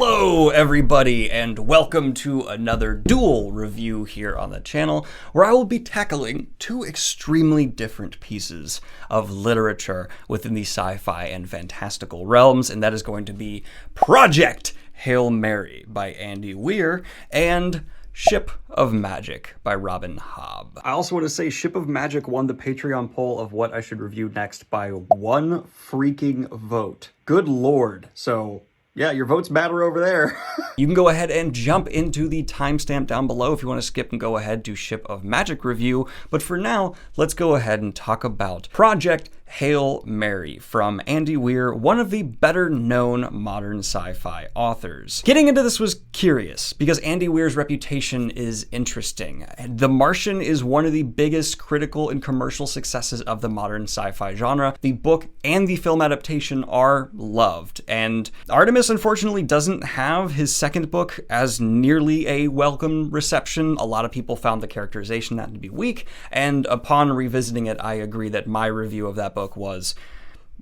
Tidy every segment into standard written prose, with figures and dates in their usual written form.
Hello everybody, and welcome to another dual review here on the channel, where I will be tackling two extremely different pieces of literature within the sci-fi and fantastical realms, and that is going to be Project Hail Mary by Andy Weir and Ship of Magic by Robin Hobb. I also want to say Ship of Magic won the Patreon poll of what I should review next by one freaking vote. Good lord. So yeah, your votes matter over there. You can go ahead and jump into the timestamp down below if you want to skip and go ahead to Ship of Magic review. But for now, let's go ahead and talk about Project Hail Mary from Andy Weir, one of the better known modern sci-fi authors. Getting into this was curious because Andy Weir's reputation is interesting. The Martian is one of the biggest critical and commercial successes of the modern sci-fi genre. The book and the film adaptation are loved, and Artemis unfortunately doesn't have his second book as nearly a welcome reception. A lot of people found the characterization that to be weak, and upon revisiting it, I agree that my review of that book was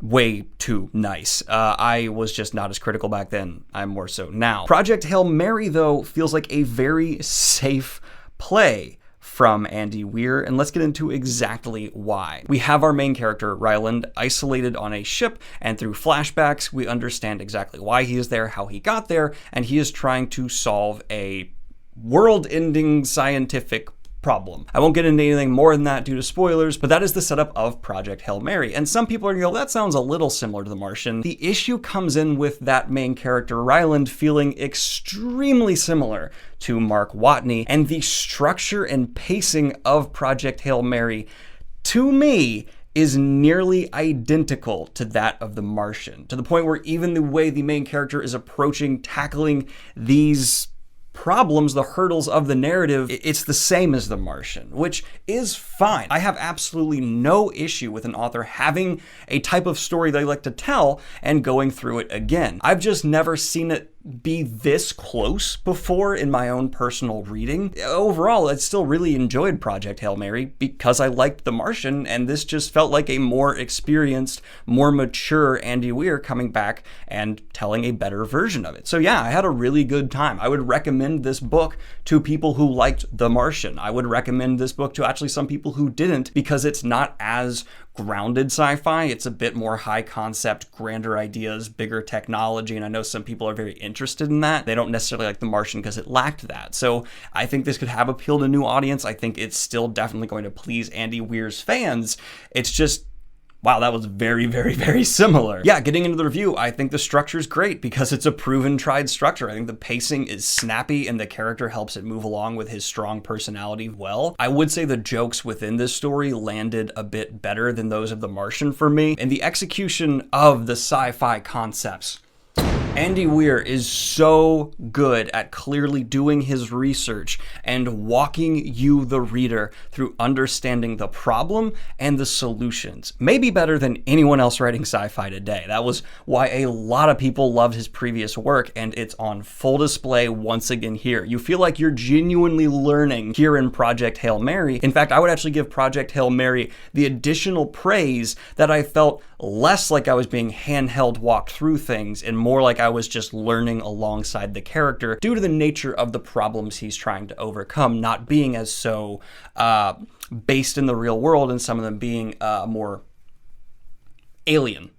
way too nice. I was just not as critical back then. I'm more so now. Project Hail Mary, though, feels like a very safe play from Andy Weir, and let's get into exactly why. We have our main character, Ryland, isolated on a ship, and through flashbacks, we understand exactly why he is there, how he got there, and he is trying to solve a world-ending scientific problem. I won't get into anything more than that due to spoilers, but that is the setup of Project Hail Mary. And some people are going to go, that sounds a little similar to The Martian. The issue comes in with that main character, Ryland, feeling extremely similar to Mark Watney, and the structure and pacing of Project Hail Mary, to me, is nearly identical to that of The Martian, to the point where even the way the main character is approaching, tackling these problems, the hurdles of the narrative, it's the same as The Martian, which is fine. I have absolutely no issue with an author having a type of story they like to tell and going through it again. I've just never seen it be this close before in my own personal reading. Overall, I still really enjoyed Project Hail Mary because I liked The Martian, and this just felt like a more experienced, more mature Andy Weir coming back and telling a better version of it. So yeah, I had a really good time. I would recommend this book to people who liked The Martian. I would recommend this book to actually some people who didn't, because it's not as grounded sci-fi. It's a bit more high concept, grander ideas, bigger technology, and I know some people are very interested in that. They don't necessarily like The Martian because it lacked that. So I think this could have appeal to a new audience. I think it's still definitely going to please Andy Weir's fans. It's just, wow, that was very, very, very similar. Yeah, getting into the review, I think the structure is great because it's a proven, tried structure. I think the pacing is snappy and the character helps it move along with his strong personality well. I would say the jokes within this story landed a bit better than those of The Martian for me, and the execution of the sci-fi concepts. Andy Weir is so good at clearly doing his research and walking you, the reader, through understanding the problem and the solutions. Maybe better than anyone else writing sci-fi today. That was why a lot of people loved his previous work, and it's on full display once again here. You feel like you're genuinely learning here in Project Hail Mary. In fact, I would actually give Project Hail Mary the additional praise that I felt less like I was being handheld walked through things and more like I was just learning alongside the character due to the nature of the problems he's trying to overcome not being as so based in the real world, and some of them being more alien.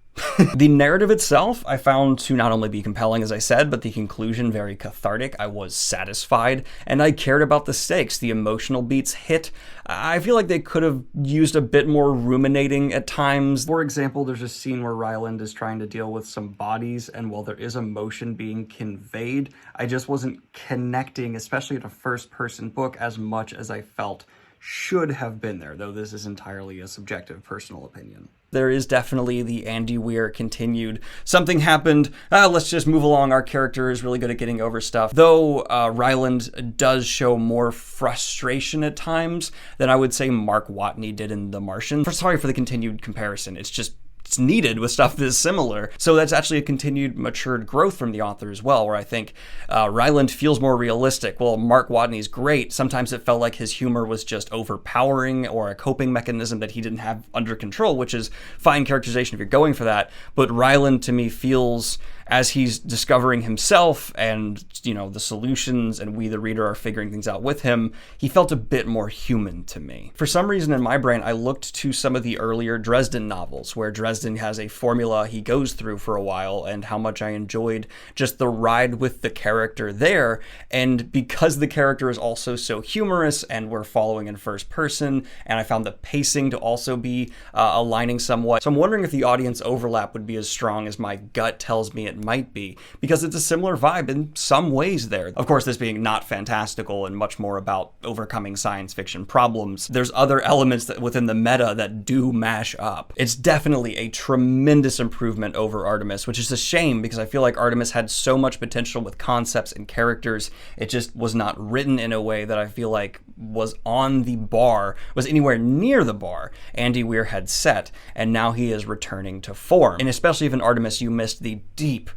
The narrative itself I found to not only be compelling, as I said, but the conclusion very cathartic. I was satisfied, and I cared about the stakes. The emotional beats hit. I feel like they could have used a bit more ruminating at times. For example, there's a scene where Ryland is trying to deal with some bodies, and while there is emotion being conveyed, I just wasn't connecting, especially in a first-person book, as much as I felt should have been there, though this is entirely a subjective personal opinion. There is definitely the Andy Weir continued, something happened, let's just move along, our character is really good at getting over stuff. Though Ryland does show more frustration at times than I would say Mark Watney did in The Martian. Sorry for the continued comparison, it's just it's needed with stuff that's similar. So that's actually a continued matured growth from the author as well, where I think Ryland feels more realistic. Well, Mark Watney's great. Sometimes it felt like his humor was just overpowering or a coping mechanism that he didn't have under control, which is fine characterization if you're going for that. But Ryland, to me, feels as he's discovering himself and, you know, the solutions, and we, the reader, are figuring things out with him, he felt a bit more human to me. For some reason in my brain, I looked to some of the earlier Dresden novels, where Dresden has a formula he goes through for a while, and how much I enjoyed just the ride with the character there. And because the character is also so humorous and we're following in first person, and I found the pacing to also be aligning somewhat. So I'm wondering if the audience overlap would be as strong as my gut tells me it might be, because it's a similar vibe in some ways there. Of course, this being not fantastical and much more about overcoming science fiction problems, there's other elements that within the meta that do mash up. It's definitely a tremendous improvement over Artemis, which is a shame because I feel like Artemis had so much potential with concepts and characters. It just was not written in a way that I feel like was on the bar, was anywhere near the bar Andy Weir had set, and now he is returning to form. And especially if in Artemis you missed the deep,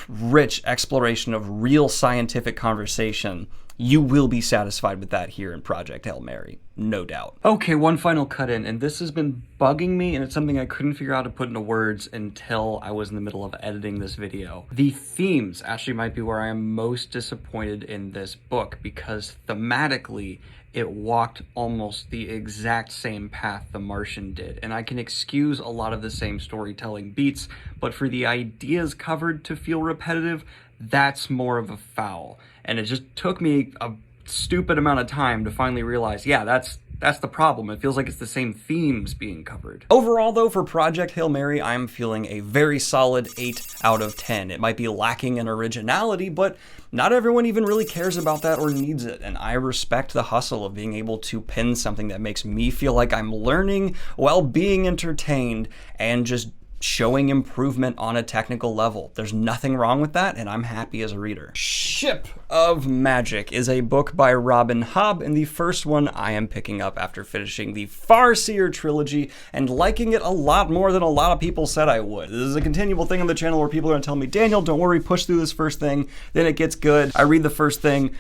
rich exploration of real scientific conversation, you will be satisfied with that here in Project Hail Mary, no doubt. Okay, one final cut in, and this has been bugging me, and it's something I couldn't figure out how to put into words until I was in the middle of editing this video. The themes actually might be where I am most disappointed in this book, because thematically, it walked almost the exact same path The Martian did. And I can excuse a lot of the same storytelling beats, but for the ideas covered to feel repetitive, that's more of a foul. And it just took me a stupid amount of time to finally realize, yeah, that's the problem. It feels like it's the same themes being covered. Overall, though, for Project Hail Mary, I'm feeling a very solid 8 out of 10. It might be lacking in originality, but not everyone even really cares about that or needs it, and I respect the hustle of being able to pen something that makes me feel like I'm learning while being entertained and just showing improvement on a technical level. There's nothing wrong with that, and I'm happy as a reader. Ship of Magic is a book by Robin Hobb, and the first one I am picking up after finishing the Farseer trilogy and liking it a lot more than a lot of people said I would. This is a continual thing on the channel where people are gonna tell me, Daniel, don't worry, push through this first thing, then it gets good. I read the first thing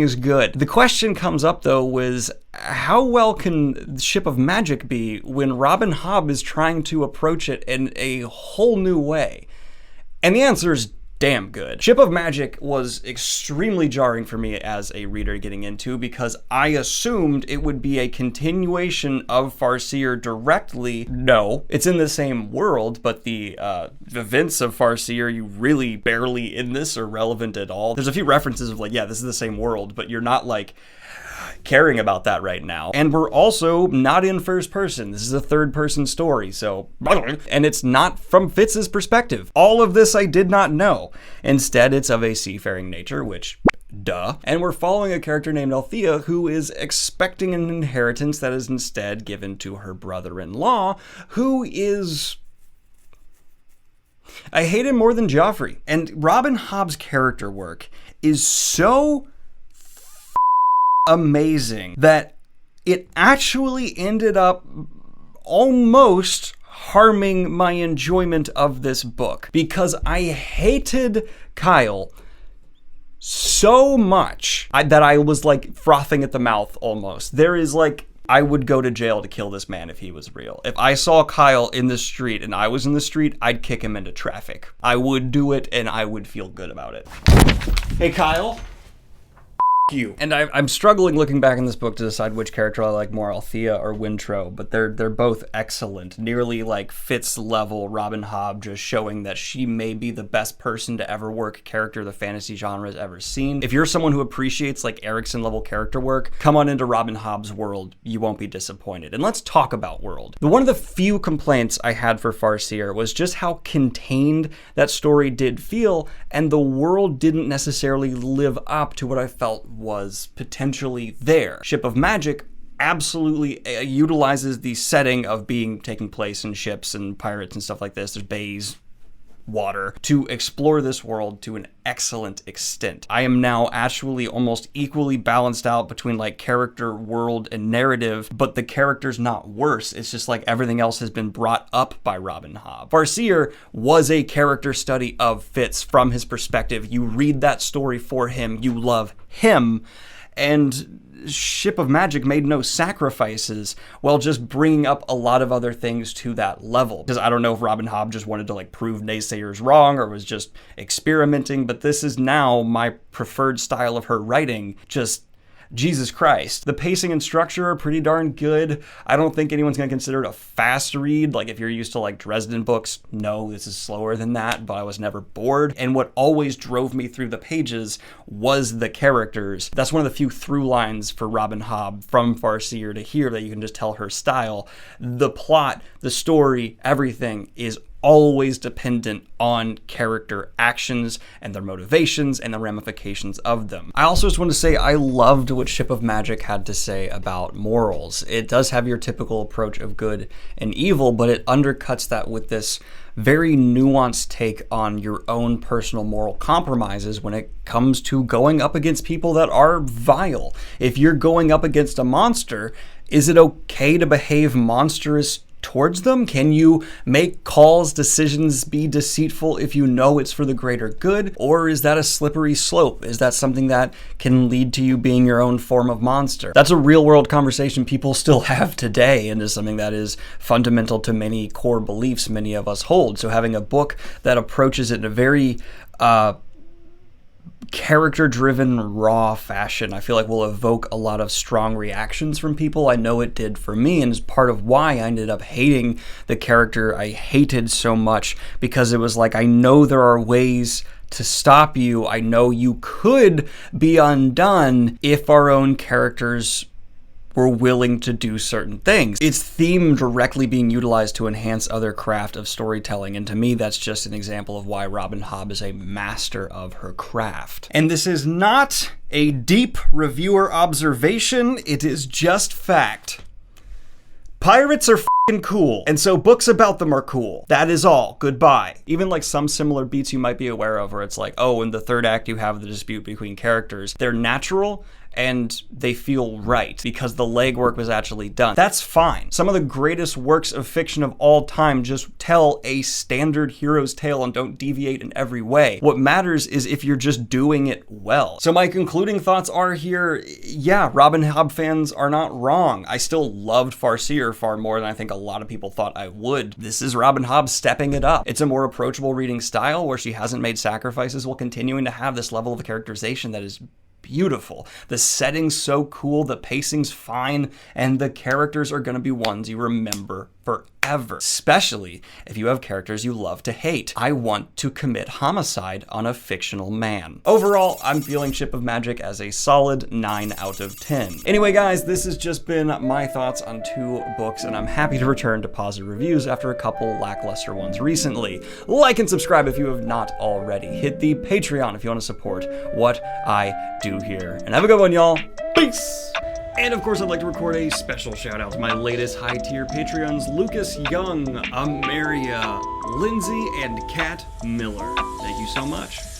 is good. The question comes up though was, how well can Ship of Magic be when Robin Hobb is trying to approach it in a whole new way? And the answer is damn good. Ship of Magic was extremely jarring for me as a reader getting into, because I assumed it would be a continuation of Farseer directly. No, it's in the same world, but the events of Farseer, you really barely in this are relevant at all. There's a few references of like, yeah, this is the same world, but you're not like caring about that right now. And we're also not in first person. This is a third person story, so, and it's not from Fitz's perspective. All of this I did not know. Instead, it's of a seafaring nature, which, duh. And we're following a character named Althea who is expecting an inheritance that is instead given to her brother-in-law, who is, I hate him more than Joffrey. And Robin Hobb's character work is so amazing that it actually ended up almost harming my enjoyment of this book, because I hated Kyle so much that I was like frothing at the mouth almost. There is like, I would go to jail to kill this man if he was real. If I saw Kyle in the street and I was in the street, I'd kick him into traffic. I would do it and I would feel good about it. Hey Kyle. You. And I'm struggling looking back in this book to decide which character I like more, Althea or Wintrow, but they're both excellent. Nearly like Fitz level Robin Hobb, just showing that she may be the best person to ever work character the fantasy genre has ever seen. If you're someone who appreciates like Erikson level character work, come on into Robin Hobb's world. You won't be disappointed. And let's talk about world. One of the few complaints I had for Farseer was just how contained that story did feel, and the world didn't necessarily live up to what I felt was potentially there. Ship of Magic absolutely utilizes the setting of taking place in ships and pirates and stuff like this. There's bays, water, to explore this world to an excellent extent. I am now actually almost equally balanced out between like character, world, and narrative, but the character's not worse. It's just like everything else has been brought up by Robin Hobb. Farseer was a character study of Fitz from his perspective. You read that story for him, you love him, and Ship of Magic made no sacrifices while just bringing up a lot of other things to that level. Because I don't know if Robin Hobb just wanted to like prove naysayers wrong or was just experimenting, but this is now my preferred style of her writing. Just Jesus Christ. The pacing and structure are pretty darn good. I don't think anyone's going to consider it a fast read. Like if you're used to like Dresden books, no, this is slower than that, but I was never bored. And what always drove me through the pages was the characters. That's one of the few through lines for Robin Hobb from Farseer to here that you can just tell her style. The plot, the story, everything is always dependent on character actions and their motivations and the ramifications of them. I also just want to say I loved what Ship of Magic had to say about morals. It does have your typical approach of good and evil, but it undercuts that with this very nuanced take on your own personal moral compromises when it comes to going up against people that are vile. If you're going up against a monster, is it okay to behave monstrous towards them? Can you make calls, decisions, be deceitful if you know it's for the greater good? Or is that a slippery slope? Is that something that can lead to you being your own form of monster? That's a real world conversation people still have today, and is something that is fundamental to many core beliefs many of us hold. So having a book that approaches it in a very character-driven, raw fashion, I feel like will evoke a lot of strong reactions from people. I know it did for me, and is part of why I ended up hating the character I hated so much, because it was like, I know there are ways to stop you. I know you could be undone if our own characters were willing to do certain things. It's theme directly being utilized to enhance other craft of storytelling, and to me that's just an example of why Robin Hobb is a master of her craft. And this is not a deep reviewer observation, it is just fact. Pirates are f***ing cool, and so books about them are cool. That is all. Goodbye. Even like some similar beats you might be aware of, where it's like, oh, in the third act you have the dispute between characters. They're natural, and they feel right because the legwork was actually done. That's fine. Some of the greatest works of fiction of all time just tell a standard hero's tale and don't deviate in every way. What matters is if you're just doing it well. So my concluding thoughts are here, yeah, Robin Hobb fans are not wrong. I still loved Farseer far more than I think a lot of people thought I would. This is Robin Hobb stepping it up. It's a more approachable reading style where she hasn't made sacrifices while continuing to have this level of characterization that is beautiful. The setting's so cool, the pacing's fine, and the characters are gonna be ones you remember forever, especially if you have characters you love to hate. I want to commit homicide on a fictional man. Overall, I'm feeling Ship of Magic as a solid 9 out of 10. Anyway, guys, this has just been my thoughts on 2 books, and I'm happy to return to positive reviews after a couple lackluster ones recently. Like and subscribe if you have not already. Hit the Patreon if you want to support what I do here. And have a good one, y'all. Peace! And of course, I'd like to record a special shout out to my latest high tier Patreons, Lucas Young, Amaria, Lindsay, and Kat Miller. Thank you so much.